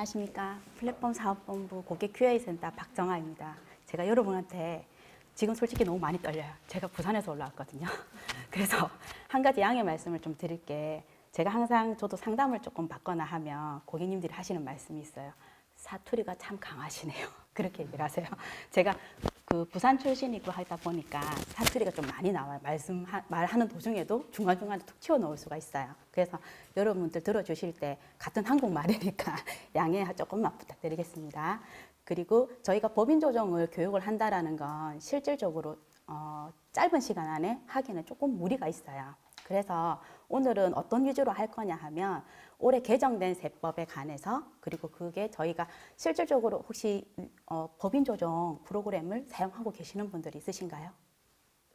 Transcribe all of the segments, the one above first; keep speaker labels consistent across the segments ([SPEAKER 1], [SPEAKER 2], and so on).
[SPEAKER 1] 안녕하십니까. 플랫폼 사업본부 고객 QA 센터 박정아입니다. 제가 여러분한테 지금 솔직히 너무 많이 떨려요. 제가 부산에서 올라왔거든요. 그래서 한 가지 양해 말씀을 좀 드릴게. 제가 항상 저도 상담을 조금 받거나 하면 고객님들이 하시는 말씀이 있어요. 사투리가 참 강하시네요. 그렇게 얘기를 하세요. 제가 그 부산 출신이고 하다 보니까 사투리가 좀 많이 나와요. 말하는 도중에도 중간중간에 툭 튀어 넣을 수가 있어요. 그래서 여러분들 들어주실 때 같은 한국말이니까 양해 조금만 부탁드리겠습니다. 그리고 저희가 법인 조정을 교육을 한다라는 건 실질적으로 짧은 시간 안에 하기는 조금 무리가 있어요. 그래서 오늘은 어떤 위주로 할 거냐 하면 올해 개정된 세법에 관해서, 그리고 그게 저희가 실질적으로 혹시 법인 조정 프로그램을 사용하고 계시는 분들이 있으신가요?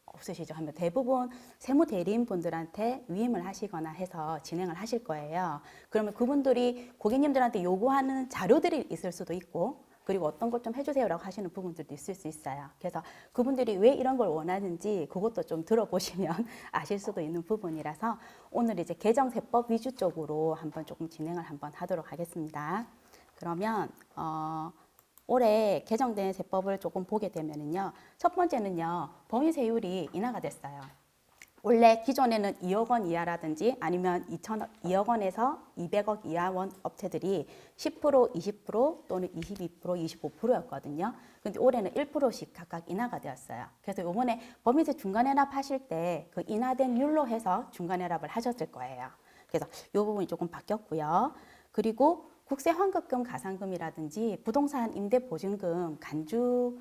[SPEAKER 1] 없으시죠? 하면 대부분 세무 대리인 분들한테 위임을 하시거나 해서 진행을 하실 거예요. 그러면 그분들이 고객님들한테 요구하는 자료들이 있을 수도 있고, 그리고 어떤 것 좀 해주세요라고 하시는 부분들도 있을 수 있어요. 그래서 그분들이 왜 이런 걸 원하는지 그것도 좀 들어보시면 아실 수도 있는 부분이라서 오늘 이제 개정세법 위주 쪽으로 한번 조금 진행을 한번 하도록 하겠습니다. 그러면 올해 개정된 세법을 조금 보게 되면은요, 첫 번째는요, 범위세율이 인하가 됐어요. 원래 기존에는 2억 원 이하라든지 아니면 2억 원에서 200억 이하 원 업체들이 10%, 20% 또는 22%, 25%였거든요. 근데 올해는 1%씩 각각 인하가 되었어요. 그래서 이번에 범위세 중간해납 하실 때 그 인하된 율로 해서 중간해납을 하셨을 거예요. 그래서 이 부분이 조금 바뀌었고요. 그리고 국세 환급금 가산금이라든지 부동산 임대 보증금 간주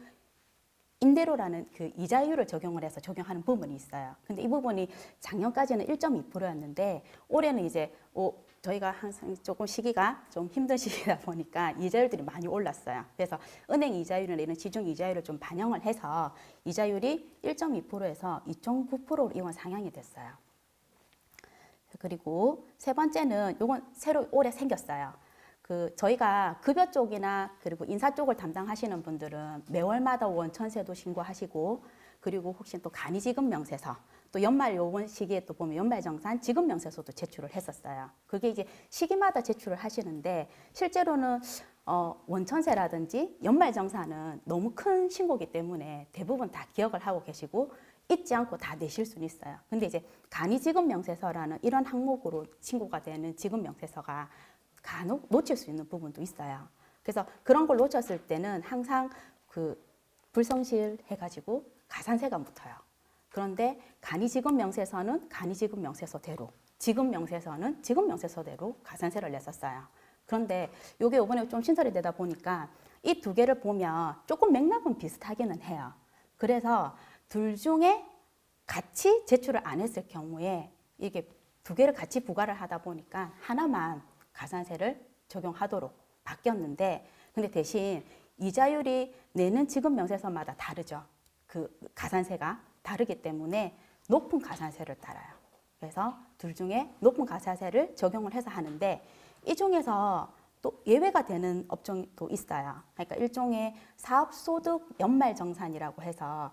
[SPEAKER 1] 임대료라는 그 이자율을 적용을 해서 적용하는 부분이 있어요. 근데 이 부분이 작년까지는 1.2%였는데 올해는 이제 저희가 항상 조금 시기가 좀 힘든 시기다 보니까 이자율들이 많이 올랐어요. 그래서 은행 이자율이나 이런 시중 이자율을 좀 반영을 해서 이자율이 1.2%에서 2.9%로 이번 상향이 됐어요. 그리고 세 번째는 요건 새로 올해 생겼어요. 저희가 급여 쪽이나 그리고 인사 쪽을 담당하시는 분들은 매월마다 원천세도 신고하시고, 그리고 혹시 또 간이지급 명세서, 또 연말 요번 시기에 또 보면 연말정산 지급 명세서도 제출을 했었어요. 그게 이제 시기마다 제출을 하시는데 실제로는 원천세라든지 연말정산은 너무 큰 신고기 때문에 대부분 다 기억을 하고 계시고 잊지 않고 다 내실 수는 있어요. 근데 이제 간이지급 명세서라는 이런 항목으로 신고가 되는 지급 명세서가 간혹 놓칠 수 있는 부분도 있어요. 그래서 그런 걸 놓쳤을 때는 항상 불성실 해가지고 가산세가 붙어요. 그런데 간이지급 명세서는 간이지급 명세서대로, 지급 명세서는 지급 명세서대로 가산세를 냈었어요. 그런데 이게 이번에 좀 신설이 되다 보니까 이 두 개를 보면 조금 맥락은 비슷하기는 해요. 그래서 둘 중에 같이 제출을 안 했을 경우에 이게 두 개를 같이 부과를 하다 보니까 하나만 가산세를 적용하도록 바뀌었는데, 근데 대신 이자율이 내는 지급 명세서마다 다르죠. 그 가산세가 다르기 때문에 높은 가산세를 따라요. 그래서 둘 중에 높은 가산세를 적용을 해서 하는데, 이 중에서 또 예외가 되는 업종도 있어요. 그러니까 일종의 사업소득 연말정산이라고 해서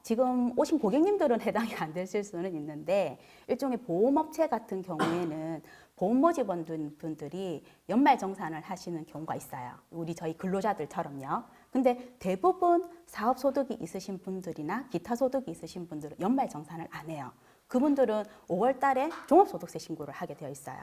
[SPEAKER 1] 지금 오신 고객님들은 해당이 안 되실 수는 있는데, 일종의 보험업체 같은 경우에는 보험 모집원 분들이 연말정산을 하시는 경우가 있어요. 저희 근로자들처럼요. 근데 대부분 사업소득이 있으신 분들이나 기타 소득이 있으신 분들은 연말정산을 안 해요. 그분들은 5월 달에 종합소득세 신고를 하게 되어 있어요.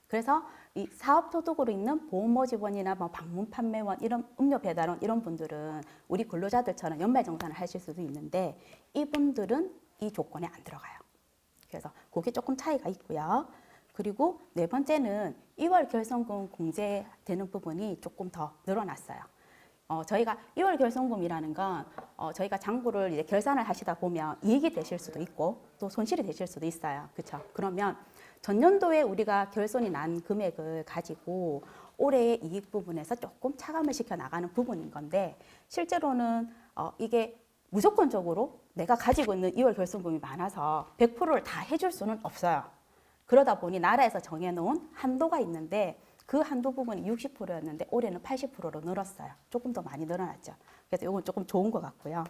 [SPEAKER 1] 그래서 이 사업소득으로 있는 보험모집원이나 방문 판매원, 이런 음료 배달원 이런 분들은 우리 근로자들처럼 연말정산을 하실 수도 있는데 이분들은 이 조건에 안 들어가요. 그래서 그게 조금 차이가 있고요. 그리고 네 번째는 2월 결손금 공제되는 부분이 조금 더 늘어났어요. 저희가 2월 결손금이라는 건 저희가 장부를 이제 결산을 하시다 보면 이익이 되실 수도 있고 또 손실이 되실 수도 있어요. 그렇죠? 그러면 전년도에 우리가 결손이 난 금액을 가지고 올해의 이익 부분에서 조금 차감을 시켜 나가는 부분인 건데, 실제로는 이게 무조건적으로 내가 가지고 있는 2월 결손금이 많아서 100%를 다 해줄 수는 없어요. 그러다 보니 나라에서 정해놓은 한도가 있는데 그 한도 부분이 60%였는데 올해는 80%로 늘었어요. 조금 더 많이 늘어났죠. 그래서 이건 조금 좋은 것 같고요.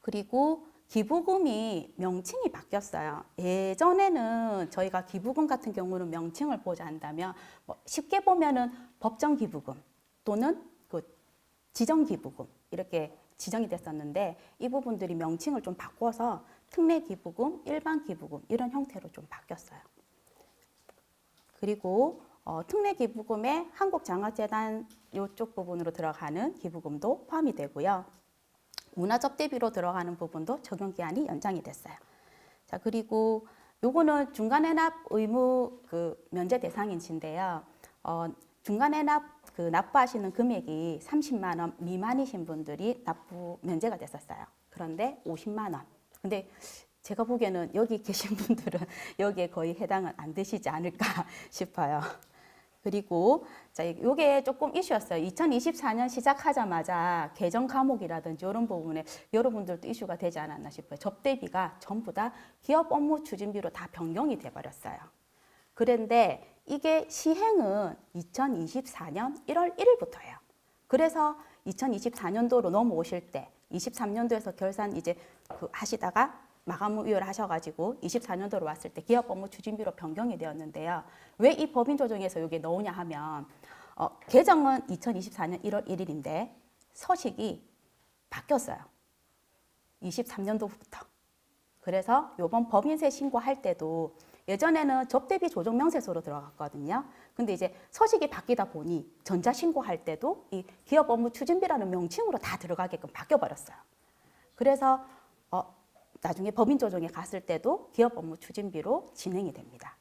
[SPEAKER 1] 그리고 기부금이 명칭이 바뀌었어요. 예전에는 저희가 기부금 같은 경우는 명칭을 보자 한다면 뭐 쉽게 보면은 법정 기부금 또는 그 지정 기부금 이렇게 지정이 됐었는데 이 부분들이 명칭을 좀 바꿔서 특례 기부금, 일반 기부금 이런 형태로 좀 바뀌었어요. 그리고 특례 기부금에 한국장학재단 이쪽 부분으로 들어가는 기부금도 포함이 되고요. 문화접대비로 들어가는 부분도 적용 기한이 연장이 됐어요. 자, 그리고 요거는 중간해납 의무 그 면제 대상인데요. 중간해납 그 납부하시는 금액이 30만 원 미만이신 분들이 납부 면제가 됐었어요. 그런데 50만 원. 근데 제가 보기에는 여기 계신 분들은 여기에 거의 해당은 안 되시지 않을까 싶어요. 그리고 자, 이게 조금 이슈였어요. 2024년 시작하자마자 개정 과목이라든지 이런 부분에 여러분들도 이슈가 되지 않았나 싶어요. 접대비가 전부 다 기업 업무 추진비로 다 변경이 돼버렸어요. 그런데 이게 시행은 2024년 1월 1일부터예요. 그래서 2024년도로 넘어오실 때 23년도에서 결산 이제 그 하시다가 마감 우회를 하셔가지고 24년도로 왔을 때 기업 업무 추진비로 변경이 되었는데요. 왜 이 법인 조정에서 이게 넣으냐 하면 개정은 2024년 1월 1일인데 서식이 바뀌었어요. 23년도부터. 그래서 이번 법인세 신고할 때도 예전에는 접대비 조정 명세서로 들어갔거든요. 근데 이제 서식이 바뀌다 보니 전자 신고할 때도 이 기업 업무 추진비라는 명칭으로 다 들어가게끔 바뀌어 버렸어요. 그래서 나중에 법인 조정에 갔을 때도 기업 업무 추진비로 진행이 됩니다.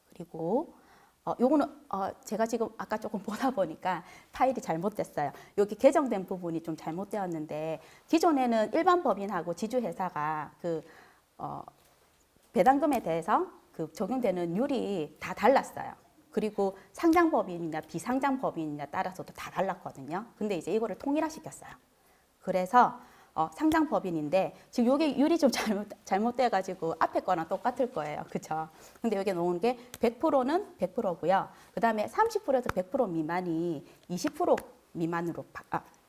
[SPEAKER 1] 그리고 요거는 제가 지금 아까 조금 보다 보니까 파일이 잘못됐어요. 여기 개정된 부분이 좀 잘못되었는데 기존에는 일반 법인하고 지주회사가 그 배당금에 대해서 그 적용되는 율이 다 달랐어요. 그리고 상장법인이나 비상장법인이나 따라서도 다 달랐거든요. 근데 이제 이거를 통일화시켰어요. 그래서 상장법인인데 지금 요게 율이 좀 잘못돼가지고 앞에 거랑 똑같을 거예요. 그쵸? 근데 여기 놓은 게 100%는 100%고요. 그 다음에 30%에서 100% 미만이 20% 미만으로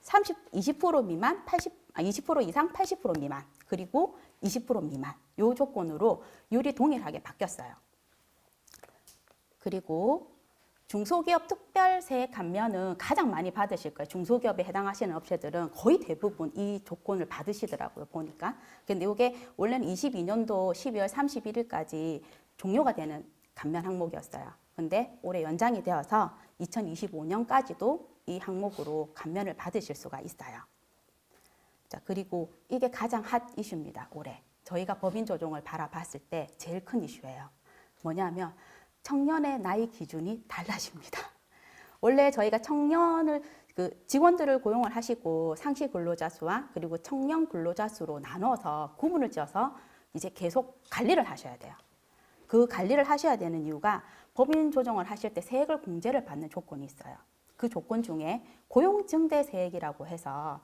[SPEAKER 1] 20% 미만 20% 이상 80% 미만 그리고 20% 미만 요 조건으로 율이 동일하게 바뀌었어요. 그리고 중소기업 특별세 감면은 가장 많이 받으실 거예요. 중소기업에 해당하시는 업체들은 거의 대부분 이 조건을 받으시더라고요. 보니까. 근데 이게 원래는 22년도 12월 31일까지 종료가 되는 감면 항목이었어요. 근데 올해 연장이 되어서 2025년까지도 이 항목으로 감면을 받으실 수가 있어요. 자, 그리고 이게 가장 핫 이슈입니다. 올해. 저희가 법인 조정을 바라봤을 때 제일 큰 이슈예요. 뭐냐면 청년의 나이 기준이 달라집니다. 원래 저희가 청년을 직원들을 고용을 하시고 상시 근로자 수와 그리고 청년 근로자 수로 나눠서 구분을 지어서 이제 계속 관리를 하셔야 돼요. 그 관리를 하셔야 되는 이유가 법인 조정을 하실 때 세액을 공제를 받는 조건이 있어요. 그 조건 중에 고용 증대 세액이라고 해서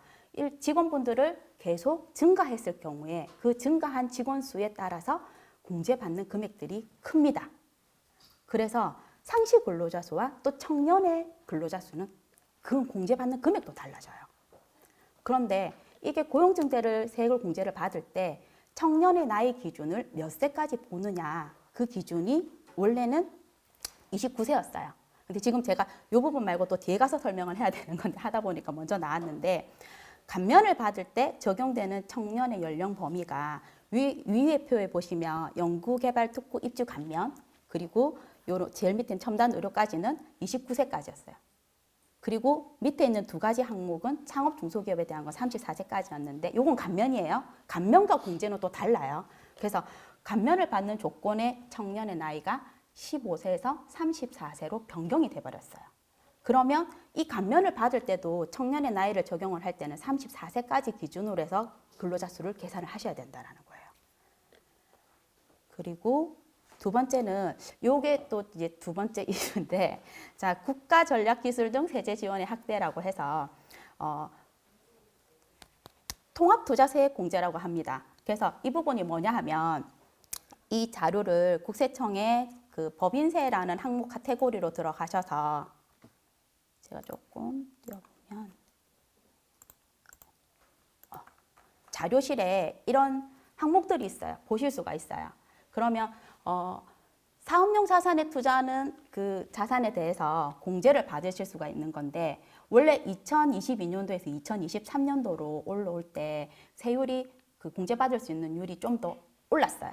[SPEAKER 1] 직원분들을 계속 증가했을 경우에 그 증가한 직원 수에 따라서 공제받는 금액들이 큽니다. 그래서 상시 근로자 수와 또 청년의 근로자 수는 그 공제받는 금액도 달라져요. 그런데 이게 고용증대를 세액을 공제를 받을 때 청년의 나이 기준을 몇 세까지 보느냐 그 기준이 원래는 29세였어요. 근데 지금 제가 이 부분 말고 또 뒤에 가서 설명을 해야 되는 건데 하다 보니까 먼저 나왔는데 감면을 받을 때 적용되는 청년의 연령 범위가 위의 표에 보시면 연구개발 특구 입주 감면 그리고 요런 제일 밑에 첨단 의료까지는 29세까지였어요. 그리고 밑에 있는 두 가지 항목은 창업 중소기업에 대한 건 34세까지였는데 요건 감면이에요. 감면과 공제는 또 달라요. 그래서 감면을 받는 조건의 청년의 나이가 15세에서 34세로 변경이 돼버렸어요. 그러면 이 감면을 받을 때도 청년의 나이를 적용을 할 때는 34세까지 기준으로 해서 근로자 수를 계산을 하셔야 된다는 거예요. 그리고 두 번째는 요게 또 이제 두 번째 이유인데 자 국가 전략 기술 등 세제 지원의 확대라고 해서 통합 투자 세액 공제라고 합니다. 그래서 이 부분이 뭐냐 하면 이 자료를 국세청의 그 법인세라는 항목 카테고리로 들어가셔서 제가 조금 띄워보면 자료실에 이런 항목들이 있어요. 보실 수가 있어요. 그러면 사업용 자산에 투자하는 그 자산에 대해서 공제를 받으실 수가 있는 건데 원래 2022년도에서 2023년도로 올라올 때 세율이 그 공제받을 수 있는 율이 좀 더 올랐어요.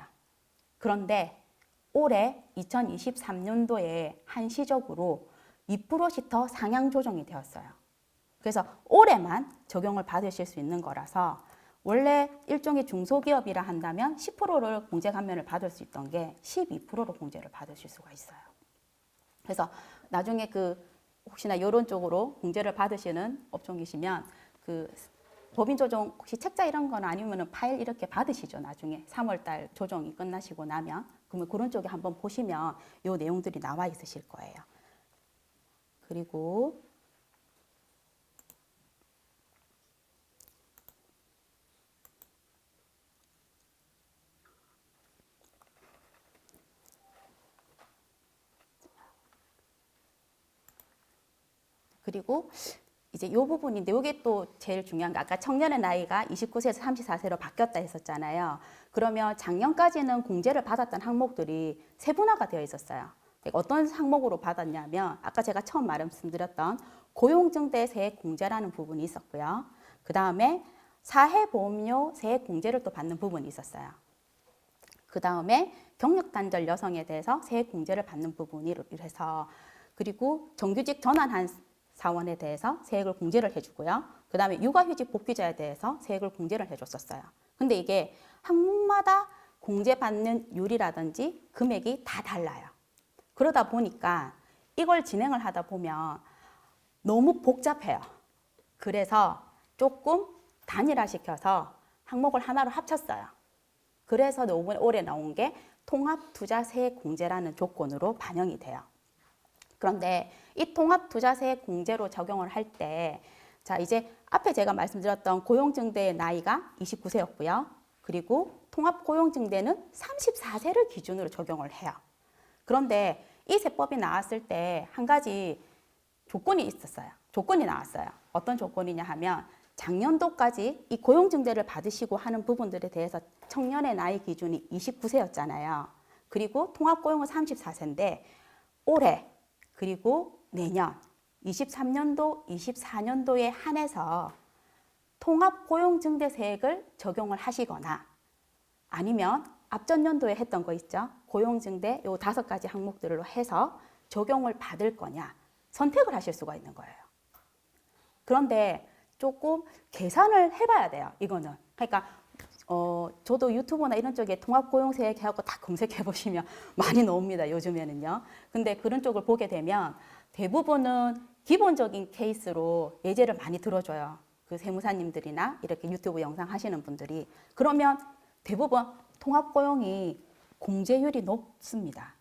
[SPEAKER 1] 그런데 올해 2023년도에 한시적으로 2%씩 더 상향 조정이 되었어요. 그래서 올해만 적용을 받으실 수 있는 거라서 원래 일종의 중소기업이라 한다면 10%를 공제 감면을 받을 수 있던 게 12%로 공제를 받으실 수가 있어요. 그래서 나중에 그 혹시나 이런 쪽으로 공제를 받으시는 업종이시면 그 법인 조정 혹시 책자 이런 건 아니면은 파일 이렇게 받으시죠. 나중에 3월 달 조정이 끝나시고 나면 그러면 그런 쪽에 한번 보시면 이 내용들이 나와 있으실 거예요. 그리고 이제 이 부분인데 이게 또 제일 중요한 게 아까 청년의 나이가 29세에서 34세로 바뀌었다 했었잖아요. 그러면 작년까지는 공제를 받았던 항목들이 세분화가 되어 있었어요. 어떤 항목으로 받았냐면 아까 제가 처음 말씀드렸던 고용증대 세액 공제라는 부분이 있었고요. 그 다음에 사회보험료 세액 공제를 또 받는 부분이 있었어요. 그 다음에 경력단절 여성에 대해서 세액 공제를 받는 부분이 해서 그리고 정규직 전환한 사원에 대해서 세액을 공제를 해주고요. 그 다음에 육아휴직 복귀자에 대해서 세액을 공제를 해줬었어요. 근데 이게 항목마다 공제받는 율이라든지 금액이 다 달라요. 그러다 보니까 이걸 진행을 하다 보면 너무 복잡해요. 그래서 조금 단일화시켜서 항목을 하나로 합쳤어요. 그래서 올해 나온 게 통합투자세액공제라는 조건으로 반영이 돼요. 그런데 이 통합투자세액 공제로 적용을 할 때, 자, 이제 앞에 제가 말씀드렸던 고용증대의 나이가 29세였고요. 그리고 통합고용증대는 34세를 기준으로 적용을 해요. 그런데 이 세법이 나왔을 때 한 가지 조건이 있었어요. 조건이 나왔어요. 어떤 조건이냐 하면 작년도까지 이 고용증대를 받으시고 하는 부분들에 대해서 청년의 나이 기준이 29세였잖아요. 그리고 통합고용은 34세인데 올해 그리고 내년 23년도, 24년도에 한해서 통합고용증대세액을 적용을 하시거나 아니면 앞전 연도에 했던 거 있죠. 고용증대 요 5가지 항목들로 해서 적용을 받을 거냐 선택을 하실 수가 있는 거예요. 그런데 조금 계산을 해봐야 돼요. 이거는. 그러니까 저도 유튜브나 이런 쪽에 통합고용세액 해갖고 다 검색해 보시면 많이 나옵니다. 요즘에는요. 근데 그런 쪽을 보게 되면 대부분은 기본적인 케이스로 예제를 많이 들어줘요. 그 세무사님들이나 이렇게 유튜브 영상 하시는 분들이. 그러면 대부분 통합고용이 공제율이 높습니다.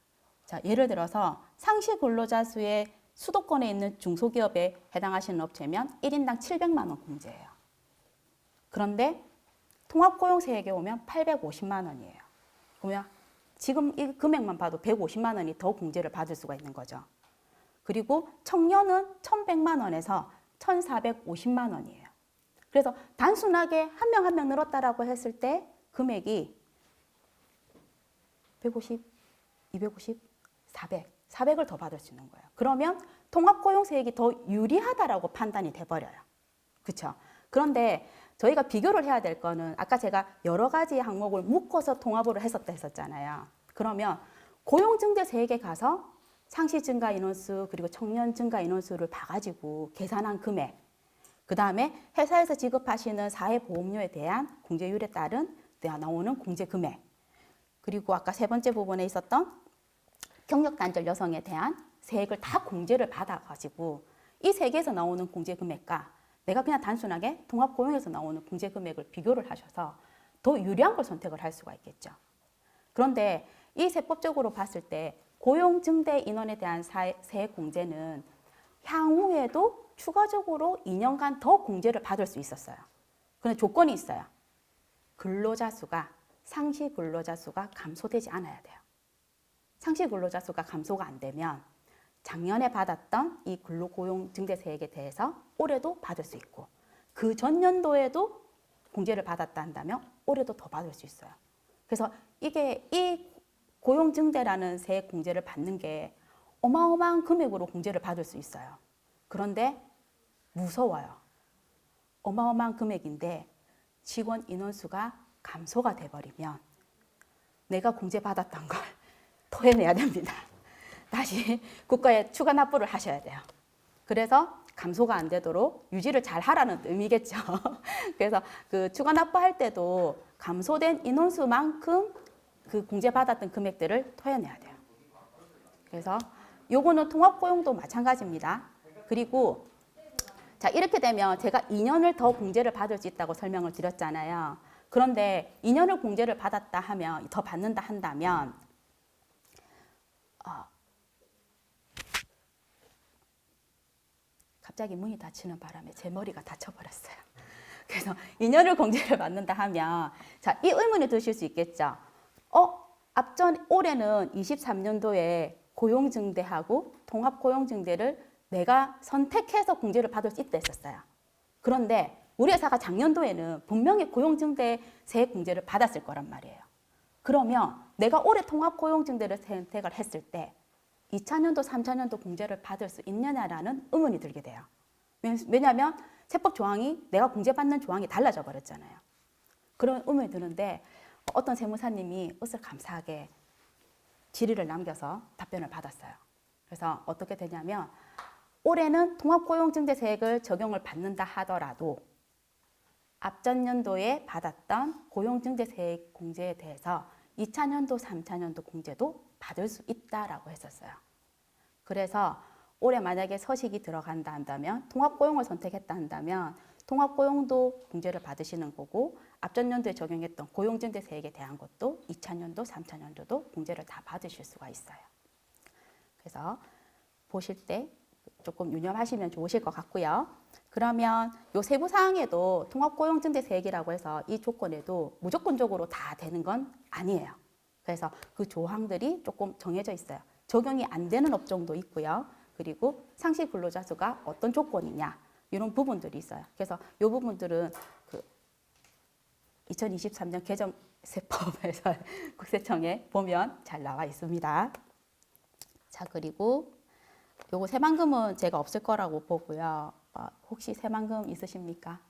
[SPEAKER 1] 자, 예를 들어서 상시 근로자 수의 수도권에 있는 중소기업에 해당하시는 업체면 1인당 700만 원 공제예요. 그런데 통합고용세액에 오면 850만 원이에요. 그러면 지금 이 금액만 봐도 150만 원이 더 공제를 받을 수가 있는 거죠. 그리고 청년은 1,100만 원에서 1,450만 원이에요. 그래서 단순하게 한 명 한 명 늘었다라고 했을 때 금액이 150, 250, 400을 더 받을 수 있는 거예요. 그러면 통합고용세액이 더 유리하다라고 판단이 돼버려요. 그렇죠? 그런데 저희가 비교를 해야 될 거는 아까 제가 여러 가지 항목을 묶어서 통합으로 했었다 했었잖아요. 그러면 고용증대세액에 가서 상시 증가 인원수 그리고 청년 증가 인원수를 봐가지고 계산한 금액 그 다음에 회사에서 지급하시는 사회보험료에 대한 공제율에 따른 나오는 공제 금액 그리고 아까 세 번째 부분에 있었던 경력단절 여성에 대한 세액을 다 공제를 받아가지고 이 세 개에서 나오는 공제 금액과 내가 그냥 단순하게 통합고용에서 나오는 공제 금액을 비교를 하셔서 더 유리한 걸 선택을 할 수가 있겠죠. 그런데 이 세법적으로 봤을 때 고용증대 인원에 대한 세액 공제는 향후에도 추가적으로 2년간 더 공제를 받을 수 있었어요. 그런데 조건이 있어요. 근로자 수가 상시 근로자 수가 감소되지 않아야 돼요. 상시 근로자 수가 감소가 안 되면 작년에 받았던 이 근로고용증대세액에 대해서 올해도 받을 수 있고 그 전년도에도 공제를 받았다 한다면 올해도 더 받을 수 있어요. 그래서 이게 이 고용증대라는 세액 공제를 받는 게 어마어마한 금액으로 공제를 받을 수 있어요. 그런데 무서워요. 어마어마한 금액인데 직원 인원수가 감소가 돼버리면 내가 공제받았던 걸 토해내야 됩니다. 다시 국가에 추가 납부를 하셔야 돼요. 그래서 감소가 안 되도록 유지를 잘 하라는 의미겠죠. 그래서 그 추가 납부할 때도 감소된 인원수만큼 그 공제받았던 금액들을 토해내야 돼요. 그래서 요거는 통합고용도 마찬가지입니다. 그리고 자, 이렇게 되면 제가 2년을 더 공제를 받을 수 있다고 설명을 드렸잖아요. 그런데 2년을 공제를 받았다 하면, 더 받는다 한다면, 갑자기 문이 닫히는 바람에 제 머리가 다쳐버렸어요. 그래서 2년을 공제를 받는다 하면, 자, 이 의문이 드실 수 있겠죠. 앞전 올해는 23년도에 고용증대하고 통합고용증대를 내가 선택해서 공제를 받을 수 있다 했었어요. 그런데 우리 회사가 작년도에는 분명히 고용증대 세액 공제를 받았을 거란 말이에요. 그러면 내가 올해 통합고용증대를 선택을 했을 때 2차년도, 3차년도 공제를 받을 수 있느냐라는 의문이 들게 돼요. 왜냐하면 세법 조항이 내가 공제받는 조항이 달라져 버렸잖아요. 그런 의문이 드는데 어떤 세무사님이 으슬감사하게 질의를 남겨서 답변을 받았어요. 그래서 어떻게 되냐면 올해는 통합고용증대세액을 적용을 받는다 하더라도 앞전 연도에 받았던 고용증대세액 공제에 대해서 2차년도, 3차년도 공제도 받을 수 있다라고 했었어요. 그래서 올해 만약에 서식이 들어간다 한다면 통합고용을 선택했다 한다면 통합고용도 공제를 받으시는 거고 앞전 연도에 적용했던 고용증대세액에 대한 것도 2차년도, 3차년도도 공제를 다 받으실 수가 있어요. 그래서 보실 때 조금 유념하시면 좋으실 것 같고요. 그러면 요 세부 사항에도 통합고용증대세액이라고 해서 이 조건에도 무조건적으로 다 되는 건 아니에요. 그래서 그 조항들이 조금 정해져 있어요. 적용이 안 되는 업종도 있고요. 그리고 상시 근로자 수가 어떤 조건이냐 이런 부분들이 있어요. 그래서 이 부분들은 그 2023년 개정세법에서 국세청에 보면 잘 나와 있습니다. 자, 그리고 요거 새만금은 제가 없을 거라고 보고요. 혹시 새만금 있으십니까?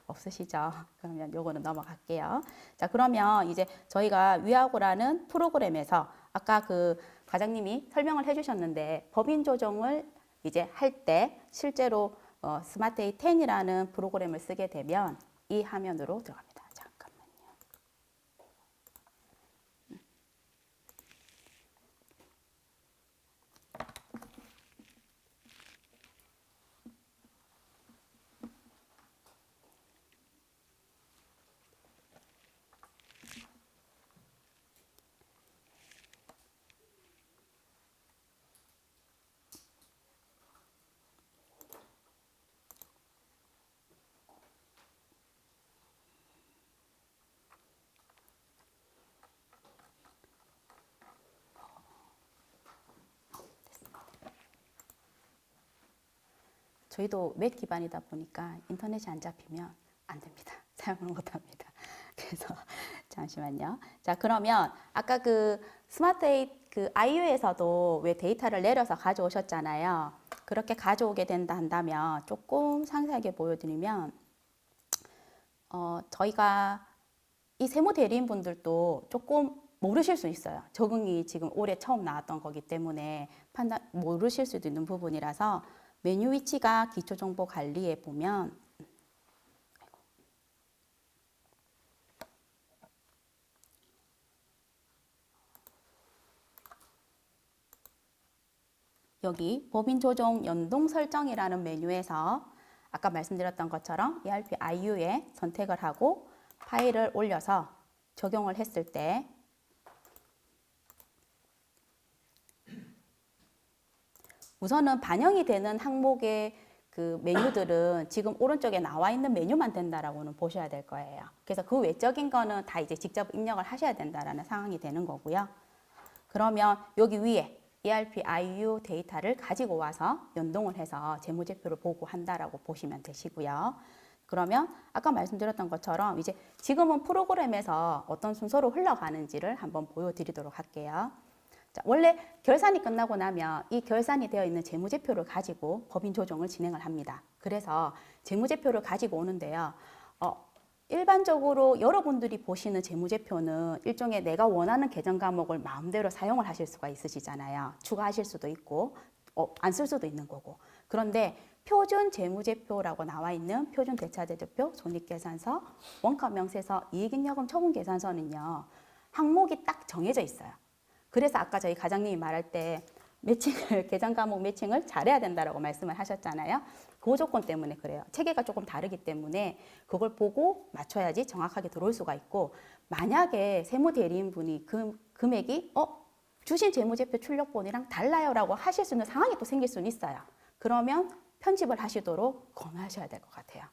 [SPEAKER 1] 없으시죠? 그러면 요거는 넘어갈게요. 자, 그러면 이제 저희가 위아고라는 프로그램에서 아까 그 과장님이 설명을 해주셨는데 법인 조정을 이제 할 때 실제로 스마트에이 10이라는 프로그램을 쓰게 되면 이 화면으로 들어갑니다. 잠깐만요. 저희도 맥 기반이다 보니까 인터넷이 안 잡히면 안 됩니다. 사용을 못 합니다. 그래서 잠시만요. 자, 그러면 아까 그 스마트에이 그 아이유에서도 왜 데이터를 내려서 가져오셨잖아요. 그렇게 가져오게 된다 한다면 조금 상세하게 보여드리면 저희가 이 세무 대리인분들도 조금 모르실 수 있어요. 적응이 지금 올해 처음 나왔던 거기 때문에 모르실 수도 있는 부분이라서 메뉴 위치가 기초정보관리에 보면 여기 법인조정 연동 설정이라는 메뉴에서 아까 말씀드렸던 것처럼 ERP IU에 선택을 하고 파일을 올려서 적용을 했을 때 우선은 반영이 되는 항목의 그 메뉴들은 지금 오른쪽에 나와 있는 메뉴만 된다라고는 보셔야 될 거예요. 그래서 그 외적인 거는 다 이제 직접 입력을 하셔야 된다라는 상황이 되는 거고요. 그러면 여기 위에 ERP IU 데이터를 가지고 와서 연동을 해서 재무제표를 보고 한다라고 보시면 되시고요. 그러면 아까 말씀드렸던 것처럼 이제 지금은 프로그램에서 어떤 순서로 흘러가는지를 한번 보여드리도록 할게요. 자, 원래 결산이 끝나고 나면 이 결산이 되어 있는 재무제표를 가지고 법인 조정을 진행을 합니다. 그래서 재무제표를 가지고 오는데요. 일반적으로 여러분들이 보시는 재무제표는 일종의 내가 원하는 계정 과목을 마음대로 사용을 하실 수가 있으시잖아요. 추가하실 수도 있고 안 쓸 수도 있는 거고. 그런데 표준 재무제표라고 나와 있는 표준 대차대조표, 손익계산서, 원가명세서, 이익잉여금 처분계산서는요. 항목이 딱 정해져 있어요. 그래서 아까 저희 과장님이 말할 때 매칭을 계정 과목 매칭을 잘해야 된다라고 말씀을 하셨잖아요. 그 조건 때문에 그래요. 체계가 조금 다르기 때문에 그걸 보고 맞춰야지 정확하게 들어올 수가 있고 만약에 세무대리인분이 그 금액이 주신 재무제표 출력본이랑 달라요라고 하실 수 있는 상황이 또 생길 수는 있어요. 그러면 편집을 하시도록 권하셔야 될 것 같아요.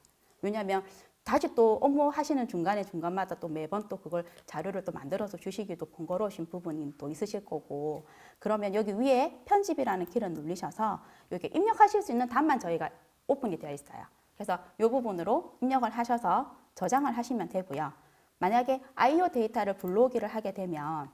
[SPEAKER 1] 왜냐하면 다시 또 업무하시는 중간마다 또 매번 또 그걸 자료를 또 만들어서 주시기도 번거로우신 부분이 또 있으실 거고 그러면 여기 위에 편집이라는 키를 누르셔서 여기 입력하실 수 있는 단만 저희가 오픈이 되어 있어요. 그래서 이 부분으로 입력을 하셔서 저장을 하시면 되고요. 만약에 IO 데이터를 불러오기를 하게 되면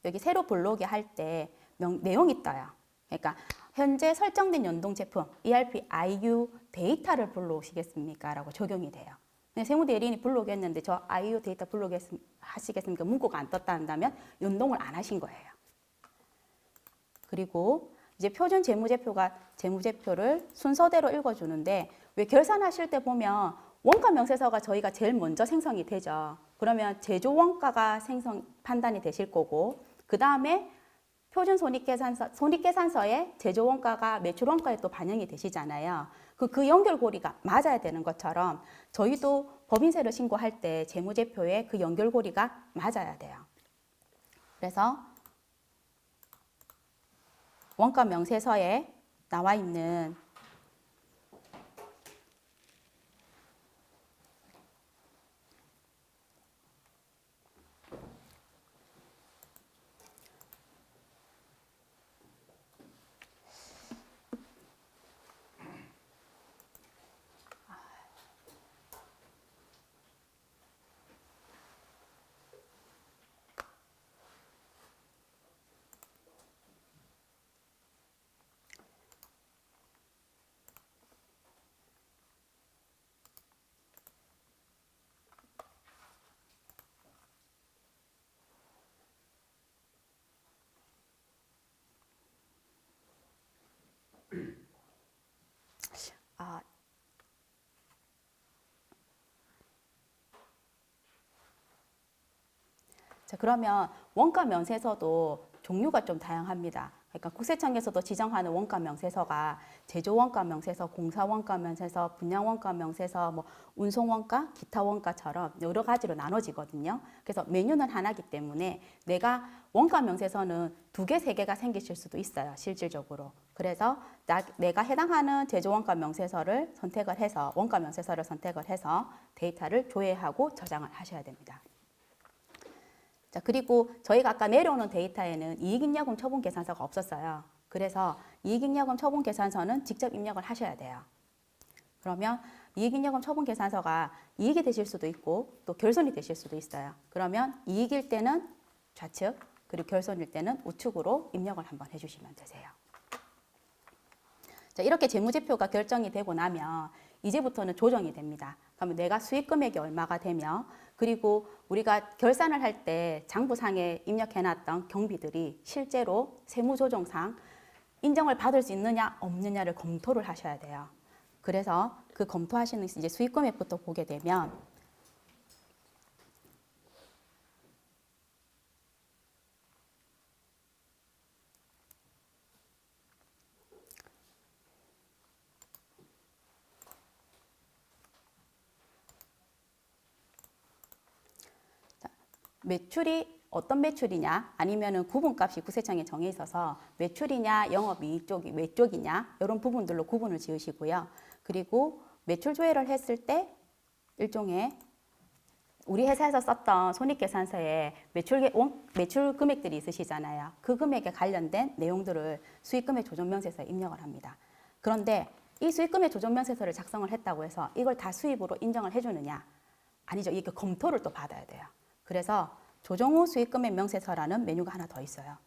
[SPEAKER 1] 여기 새로 불러오기 할 때 내용이 떠요. 그러니까 현재 설정된 연동 제품 ERP IU 데이터를 불러오시겠습니까? 라고 적용이 돼요. 세무대리인이 불러오겠는데 저 IU 데이터 하시겠습니까? 문구가 안 떴다 한다면 연동을 안 하신 거예요. 그리고 이제 표준 재무제표가 재무제표를 순서대로 읽어주는데 왜 결산하실 때 보면 원가 명세서가 저희가 제일 먼저 생성이 되죠. 그러면 제조 원가가 판단이 되실 거고 그 다음에 표준 손익계산서에 제조 원가가 매출 원가에 또 반영이 되시잖아요. 그 연결고리가 맞아야 되는 것처럼 저희도 법인세를 신고할 때 재무제표에 그 연결고리가 맞아야 돼요. 그래서 원가 명세서에 나와 있는 자, 그러면 원가 명세서도 종류가 좀 다양합니다. 그러니까 국세청에서도 지정하는 원가 명세서가 제조 원가 명세서, 공사 원가 명세서, 분양 원가 명세서, 뭐 운송 원가, 기타 원가처럼 여러 가지로 나눠지거든요. 그래서 메뉴는 하나이기 때문에 내가 원가 명세서는 2개, 3개가 생기실 수도 있어요. 실질적으로. 그래서 내가 해당하는 제조 원가 명세서를 선택을 해서 원가 명세서를 선택을 해서 데이터를 조회하고 저장을 하셔야 됩니다. 자, 그리고 저희가 아까 내려오는 데이터에는 이익잉여금 처분계산서가 없었어요. 그래서 이익잉여금 처분계산서는 직접 입력을 하셔야 돼요. 그러면 이익잉여금 처분계산서가 이익이 되실 수도 있고 또 결손이 되실 수도 있어요. 그러면 이익일 때는 좌측, 그리고 결손일 때는 우측으로 입력을 한번 해주시면 되세요. 자, 이렇게 재무제표가 결정이 되고 나면 이제부터는 조정이 됩니다. 그러면 내가 수익 금액이 얼마가 되며 그리고 우리가 결산을 할 때 장부상에 입력해놨던 경비들이 실제로 세무조정상 인정을 받을 수 있느냐 없느냐를 검토를 하셔야 돼요. 그래서 그 검토하시는 이제 수익 금액부터 보게 되면 매출이 어떤 매출이냐 아니면은 구분값이 국세청에 정해 있어서 매출이냐 영업이익 쪽이 외쪽이냐 이런 부분들로 구분을 지으시고요. 그리고 매출 조회를 했을 때 일종의 우리 회사에서 썼던 손익계산서에 매출 금액들이 있으시잖아요. 그 금액에 관련된 내용들을 수익금액 조정명세서에 입력을 합니다. 그런데 이 수익금액 조정명세서를 작성을 했다고 해서 이걸 다 수입으로 인정을 해주느냐? 아니죠. 이게 검토를 또 받아야 돼요. 그래서 조정 후 수익금액 명세서라는 메뉴가 하나 더 있어요.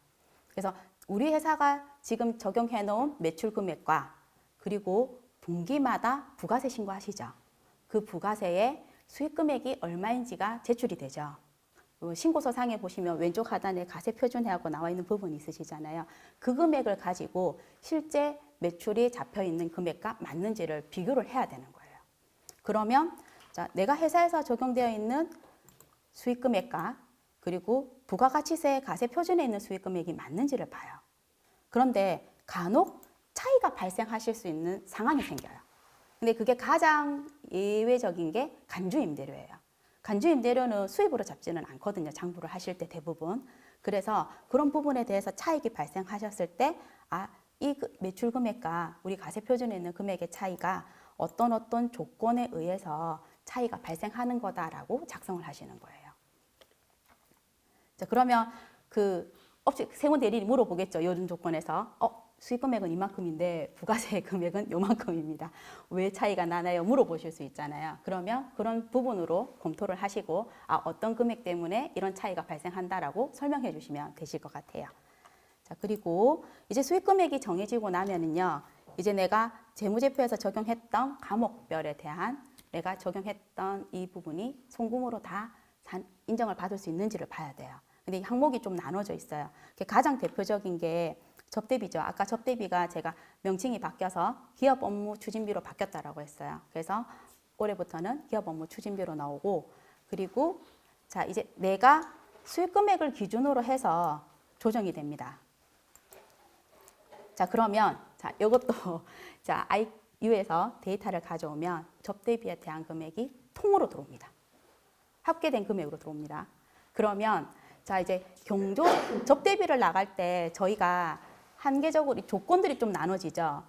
[SPEAKER 1] 그래서 우리 회사가 지금 적용해 놓은 매출 금액과 그리고 분기마다 부가세 신고하시죠. 그 부가세의 수익 금액이 얼마인지가 제출이 되죠. 신고서상에 보시면 왼쪽 하단에 가세 표준회하고 나와 있는 부분이 있으시잖아요. 그 금액을 가지고 실제 매출이 잡혀 있는 금액과 맞는지를 비교를 해야 되는 거예요. 그러면 자, 내가 회사에서 적용되어 있는 수익 금액과 그리고 부가가치세 가세 표준에 있는 수익 금액이 맞는지를 봐요. 그런데 간혹 차이가 발생하실 수 있는 상황이 생겨요. 근데 그게 가장 예외적인 게 간주임대료예요. 간주임대료는 수입으로 잡지는 않거든요. 장부를 하실 때 대부분. 그래서 그런 부분에 대해서 차익이 발생하셨을 때, 이 매출 금액과 우리 가세 표준에 있는 금액의 차이가 어떤 조건에 의해서 차이가 발생하는 거다라고 작성을 하시는 거예요. 자, 그러면 그 세무 대리인이 물어보겠죠. 요즘 조건에서. 수익 금액은 이만큼인데 부가세 금액은 요만큼입니다. 왜 차이가 나나요? 물어보실 수 있잖아요. 그러면 그런 부분으로 검토를 하시고 어떤 금액 때문에 이런 차이가 발생한다라고 설명해 주시면 되실 것 같아요. 자, 그리고 이제 수익 금액이 정해지고 나면은요. 이제 내가 재무제표에서 적용했던 과목별에 대한 내가 적용했던 이 부분이 송금으로 다 인정을 받을 수 있는지를 봐야 돼요. 근데 이 항목이 좀 나눠져 있어요. 가장 대표적인 게 접대비죠. 아까 접대비가 제가 명칭이 바뀌어서 기업 업무 추진비로 바뀌었다라고 했어요. 그래서 올해부터는 기업 업무 추진비로 나오고, 그리고 자, 이제 내가 수익 금액을 기준으로 해서 조정이 됩니다. 자, 그러면 자, 이것도 자, IU에서 데이터를 가져오면 접대비에 대한 금액이 통으로 들어옵니다. 합계된 금액으로 들어옵니다. 그러면 자, 이제 접대비를 나갈 때 저희가 한계적으로 조건들이 좀 나눠지죠.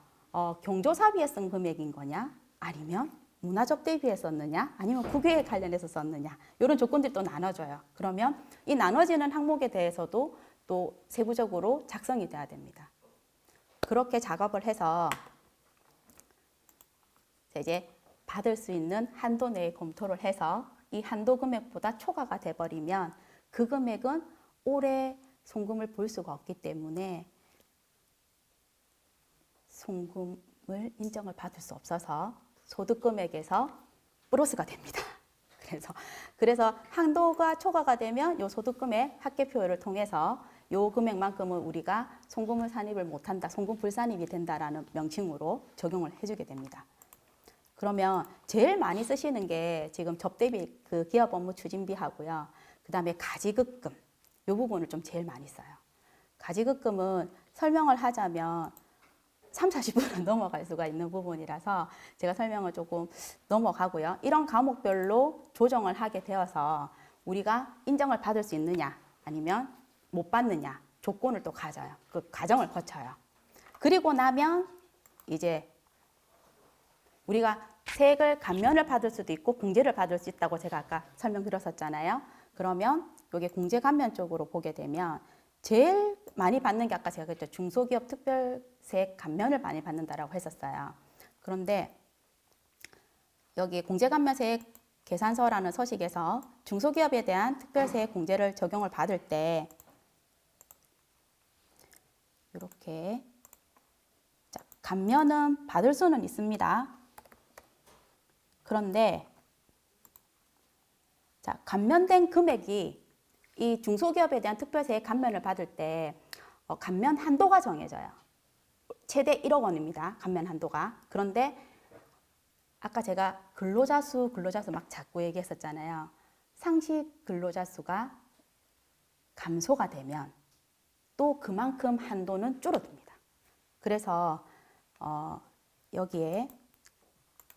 [SPEAKER 1] 경조사비에 쓴 금액인 거냐? 아니면 문화접대비에 썼느냐? 아니면 국외에 관련해서 썼느냐? 이런 조건들이 또 나눠져요. 그러면 이 나눠지는 항목에 대해서도 또 세부적으로 작성이 돼야 됩니다. 그렇게 작업을 해서 이제 받을 수 있는 한도 내에 검토를 해서 이 한도 금액보다 초과가 돼버리면 그 금액은 올해 송금을 볼 수가 없기 때문에 송금을 인정을 받을 수 없어서 소득금액에서 플러스가 됩니다. 그래서 한도가 초과가 되면 이 소득금액 합계표를 통해서 이 금액만큼은 우리가 송금을 산입을 못한다, 송금 불산입이 된다라는 명칭으로 적용을 해주게 됩니다. 그러면 제일 많이 쓰시는 게 지금 접대비, 그 기업 업무 추진비하고요. 그 다음에 가지급금, 이 부분을 좀 제일 많이 써요. 가지급금은 설명을 하자면 30-40분은 넘어갈 수가 있는 부분이라서 제가 설명을 조금 넘어가고요. 이런 과목별로 조정을 하게 되어서 우리가 인정을 받을 수 있느냐 아니면 못 받느냐 조건을 또 가져요. 그 과정을 거쳐요. 그리고 나면 이제 우리가 세액을 감면을 받을 수도 있고 공제를 받을 수 있다고 제가 아까 설명드렸었잖아요. 그러면 이게 공제 감면 쪽으로 보게 되면 제일 많이 받는 게 아까 제가 그랬죠. 중소기업 특별세액 감면을 많이 받는다라고 했었어요. 그런데 여기 공제감면세액 계산서라는 서식에서 중소기업에 대한 특별세액 공제를 적용을 받을 때 이렇게 자, 감면은 받을 수는 있습니다. 그런데 자, 감면된 금액이 이 중소기업에 대한 특별세액 감면을 받을 때 감면 한도가 정해져요. 최대 1억 원입니다. 감면 한도가. 그런데 아까 제가 근로자 수 막 자꾸 얘기했었잖아요. 상시 근로자 수가 감소가 되면 또 그만큼 한도는 줄어듭니다. 그래서 여기에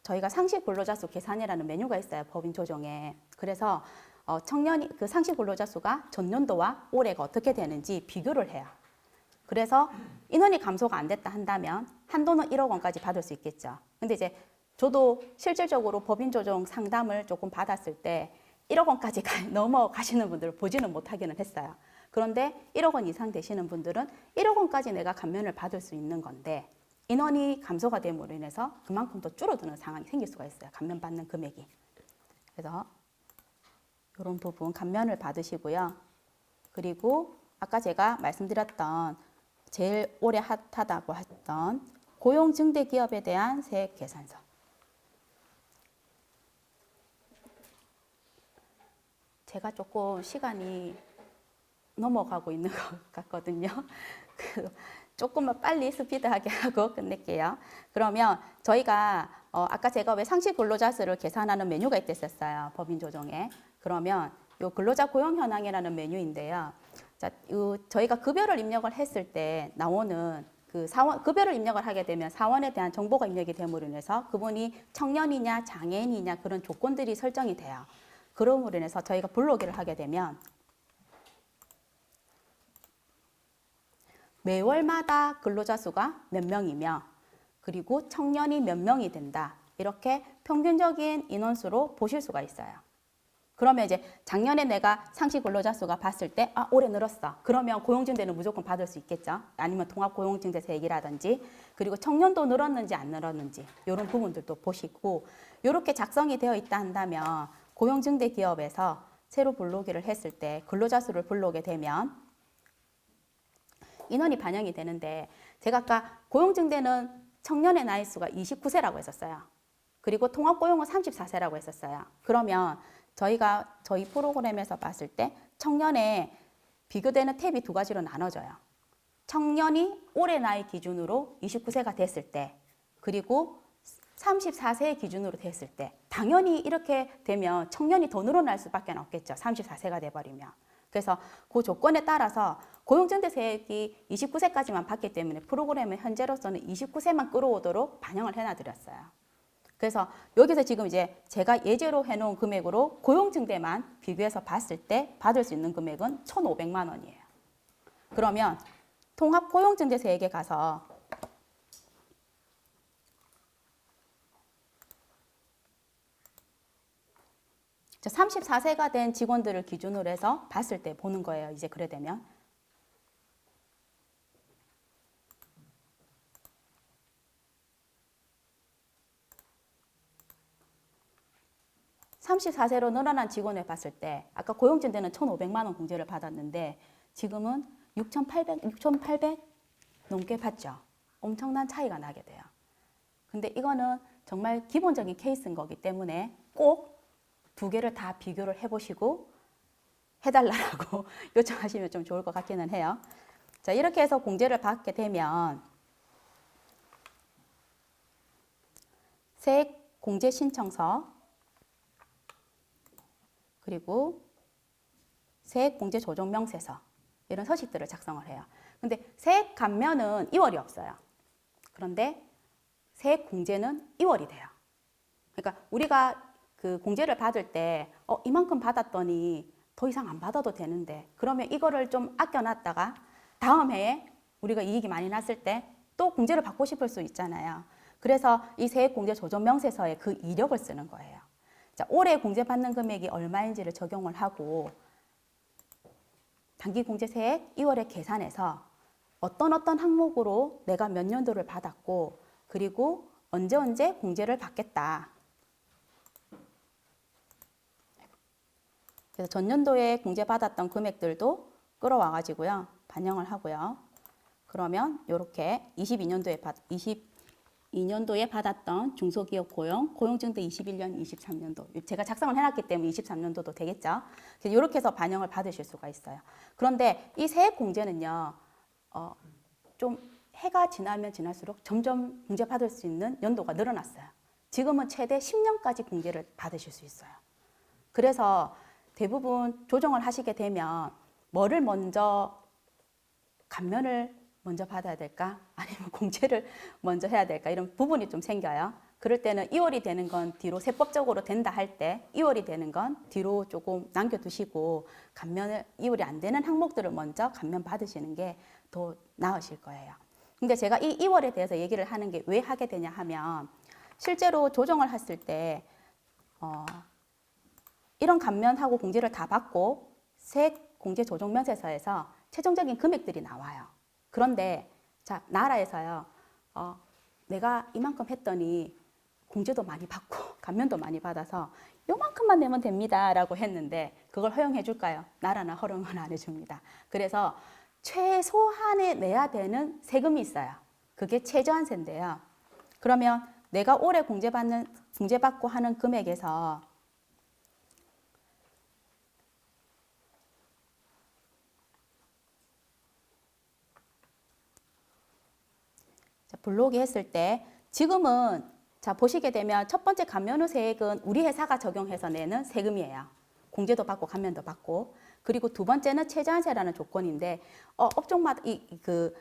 [SPEAKER 1] 저희가 상시 근로자 수 계산이라는 메뉴가 있어요. 법인 조정에. 그래서 청년이 그 상시 근로자 수가 전년도와 올해가 어떻게 되는지 비교를 해요. 그래서 인원이 감소가 안 됐다 한다면 한도는 1억 원까지 받을 수 있겠죠. 근데 이제 저도 실질적으로 법인 조정 상담을 조금 받았을 때 1억 원까지 넘어가시는 분들을 보지는 못하기는 했어요. 그런데 1억 원 이상 되시는 분들은 1억 원까지 내가 감면을 받을 수 있는 건데 인원이 감소가 됨으로 인해서 그만큼 더 줄어드는 상황이 생길 수가 있어요. 감면받는 금액이. 그래서 이런 부분 감면을 받으시고요. 그리고 아까 제가 말씀드렸던 제일 오래 핫하다고 했던 고용증대 기업에 대한 세액 계산서. 제가 조금 시간이 넘어가고 있는 것 같거든요. 조금만 빨리 스피드하게 하고 끝낼게요. 그러면 저희가 아까 제가 왜 상시 근로자 수를 계산하는 메뉴가 있댔었어요. 법인 조정에. 그러면 요 근로자 고용 현황이라는 메뉴인데요. 자, 저희가 급여를 입력을 했을 때 나오는 그 급여를 입력을 하게 되면 사원에 대한 정보가 입력이 됨으로 인해서 그분이 청년이냐 장애인이냐 그런 조건들이 설정이 돼요. 그럼으로 인해서 저희가 불러오기를 하게 되면 매월마다 근로자 수가 몇 명이며 그리고 청년이 몇 명이 된다. 이렇게 평균적인 인원수로 보실 수가 있어요. 그러면 이제 작년에 내가 상시 근로자 수가 봤을 때 아, 올해 늘었어. 그러면 고용증대는 무조건 받을 수 있겠죠. 아니면 통합고용증대세액이라든지 그리고 청년도 늘었는지 안 늘었는지 이런 부분들도 보시고 이렇게 작성이 되어 있다 한다면 고용증대 기업에서 새로 불러오기를 했을 때 근로자 수를 불러오게 되면 인원이 반영이 되는데 제가 아까 고용증대는 청년의 나이수가 29세라고 했었어요. 그리고 통합고용은 34세라고 했었어요. 그러면 저희 프로그램에서 봤을 때 청년에 비교되는 탭이 두 가지로 나눠져요. 청년이 올해 나이 기준으로 29세가 됐을 때 그리고 34세 기준으로 됐을 때 당연히 이렇게 되면 청년이 더 늘어날 수밖에 없겠죠. 34세가 돼버리면. 그래서 그 조건에 따라서 고용증대세액이 29세까지만 받기 때문에 프로그램은 현재로서는 29세만 끌어오도록 반영을 해놔드렸어요. 그래서 여기서 지금 이제 제가 예제로 해놓은 금액으로 고용증대만 비교해서 봤을 때 받을 수 있는 금액은 1,500만 원이에요. 그러면 통합고용증대세액에 가서 자, 34세가 된 직원들을 기준으로 해서 봤을 때 보는 거예요. 이제 그래 되면. (34세로) 늘어난 직원을 봤을 때 아까 고용증대는 1,500만 원 공제를 받았는데 지금은 6,800 넘게 받죠. 엄청난 차이가 나게 돼요. 근데 이거는 정말 기본적인 케이스인 거기 때문에 꼭 두 개를 다 비교를 해보시고 해달라고 요청하시면 좀 좋을 것 같기는 해요. 자, 이렇게 해서 공제를 받게 되면 세액 공제 신청서 그리고 세액 공제 조정 명세서 이런 서식들을 작성을 해요. 근데 세액 감면은 2월이 없어요. 그런데 세액 공제는 2월이 돼요. 그러니까 우리가 그 공제를 받을 때 이만큼 받았더니 더 이상 안 받아도 되는데 그러면 이거를 좀 아껴놨다가 다음 해에 우리가 이익이 많이 났을 때 또 공제를 받고 싶을 수 있잖아요. 그래서 이 세액공제 조정 명세서에 그 이력을 쓰는 거예요. 자, 올해 공제받는 금액이 얼마인지를 적용을 하고 단기공제세액 2월에 계산해서 어떤 항목으로 내가 몇 년도를 받았고 그리고 언제 공제를 받겠다. 그래서 전년도에 공제받았던 금액들도 끌어와 가지고요. 반영을 하고요. 그러면 이렇게 22년도에 받았던 중소기업 고용증대 21년, 23년도 제가 작성을 해놨기 때문에 23년도도 되겠죠. 그래서 이렇게 해서 반영을 받으실 수가 있어요. 그런데 이 세액 공제는요. 좀 해가 지나면 지날수록 점점 공제받을 수 있는 연도가 늘어났어요. 지금은 최대 10년까지 공제를 받으실 수 있어요. 그래서 대부분 조정을 하시게 되면 뭐를 먼저 감면을 먼저 받아야 될까? 아니면 공제를 먼저 해야 될까? 이런 부분이 좀 생겨요. 그럴 때는 2월이 되는 건 뒤로 세법적으로 된다 할 때 2월이 되는 건 뒤로 조금 남겨두시고 감면을 2월이 안 되는 항목들을 먼저 감면 받으시는 게 더 나으실 거예요. 근데 제가 이 2월에 대해서 얘기를 하는 게 왜 하게 되냐 하면 실제로 조정을 했을 때 이런 감면하고 공제를 다 받고 세액 공제 조정 면세서에서 최종적인 금액들이 나와요. 그런데 자 나라에서요 내가 이만큼 했더니 공제도 많이 받고 감면도 많이 받아서 요만큼만 내면 됩니다 라고 했는데 그걸 허용해 줄까요? 나라는 허용은 안 해줍니다. 그래서 최소한에 내야 되는 세금이 있어요. 그게 최저한세인데요. 그러면 내가 올해 공제받고 하는 금액에서 불록이 했을 때 지금은 자 보시게 되면 첫 번째 감면 후 세액은 우리 회사가 적용해서 내는 세금이에요. 공제도 받고 감면도 받고 그리고 두 번째는 최저한세라는 조건인데 업종마다 그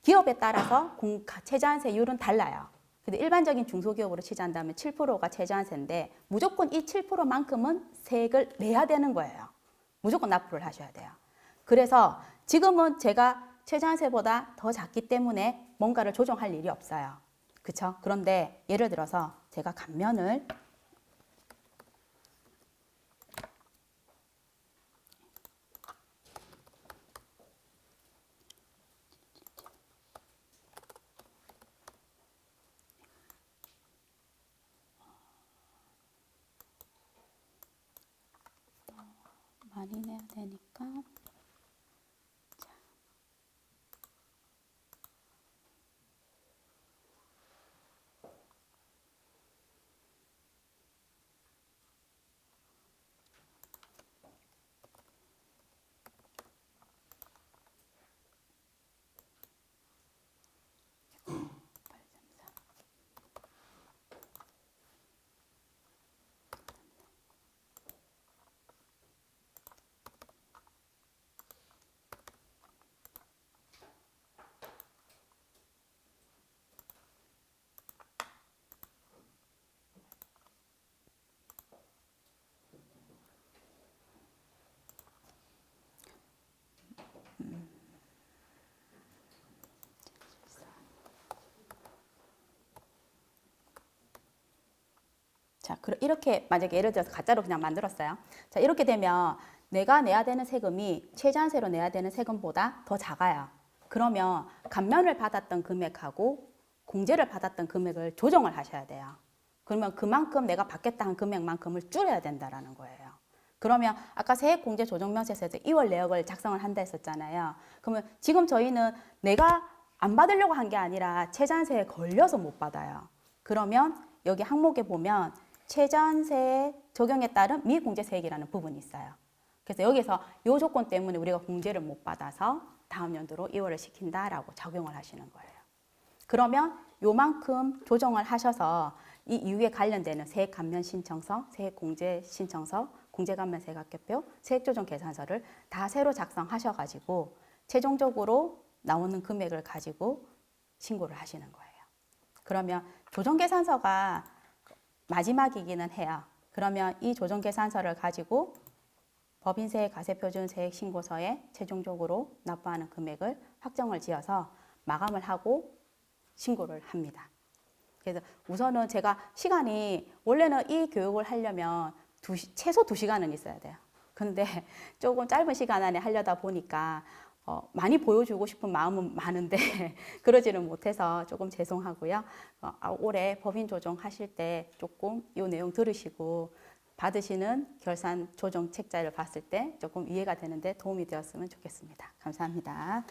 [SPEAKER 1] 기업에 따라서 최저한세율은 달라요. 근데 일반적인 중소기업으로 치자한다면 7%가 최저한세인데 무조건 이 7%만큼은 세액을 내야 되는 거예요. 무조건 납부를 하셔야 돼요. 그래서 지금은 제가 최저한세보다 더 작기 때문에 뭔가를 조정할 일이 없어요. 그렇죠? 그런데 예를 들어서 제가 감면을 많이 내야 되니까 자, 이렇게 만약에 예를 들어서 가짜로 그냥 만들었어요. 자, 이렇게 되면 내가 내야 되는 세금이 최저한세로 내야 되는 세금보다 더 작아요. 그러면 감면을 받았던 금액하고 공제를 받았던 금액을 조정을 하셔야 돼요. 그러면 그만큼 내가 받겠다 한 금액만큼을 줄여야 된다라는 거예요. 그러면 아까 세액공제 조정명세서에서 2월 내역을 작성을 한다 했었잖아요. 그러면 지금 저희는 내가 안 받으려고 한 게 아니라 최저한세에 걸려서 못 받아요. 그러면 여기 항목에 보면 최저한세 적용에 따른 미공제세액이라는 부분이 있어요. 그래서 여기서 이 조건 때문에 우리가 공제를 못 받아서 다음 연도로 2월을 시킨다라고 적용을 하시는 거예요. 그러면 요만큼 조정을 하셔서 이 이후에 관련되는 세액감면 신청서, 세액공제 신청서, 공제감면세액학교표, 세액조정 계산서를 다 새로 작성하셔가지고 최종적으로 나오는 금액을 가지고 신고를 하시는 거예요. 그러면 조정계산서가 마지막이기는 해요. 그러면 이 조정계산서를 가지고 법인세, 가세표준, 세액신고서에 최종적으로 납부하는 금액을 확정을 지어서 마감을 하고 신고를 합니다. 그래서 우선은 제가 시간이 원래는 이 교육을 하려면 최소 2시간은 있어야 돼요. 근데 조금 짧은 시간 안에 하려다 보니까 많이 보여주고 싶은 마음은 많은데 그러지는 못해서 조금 죄송하고요. 올해 법인 조정 하실 때 조금 이 내용 들으시고 받으시는 결산 조정 책자를 봤을 때 조금 이해가 되는데 도움이 되었으면 좋겠습니다. 감사합니다.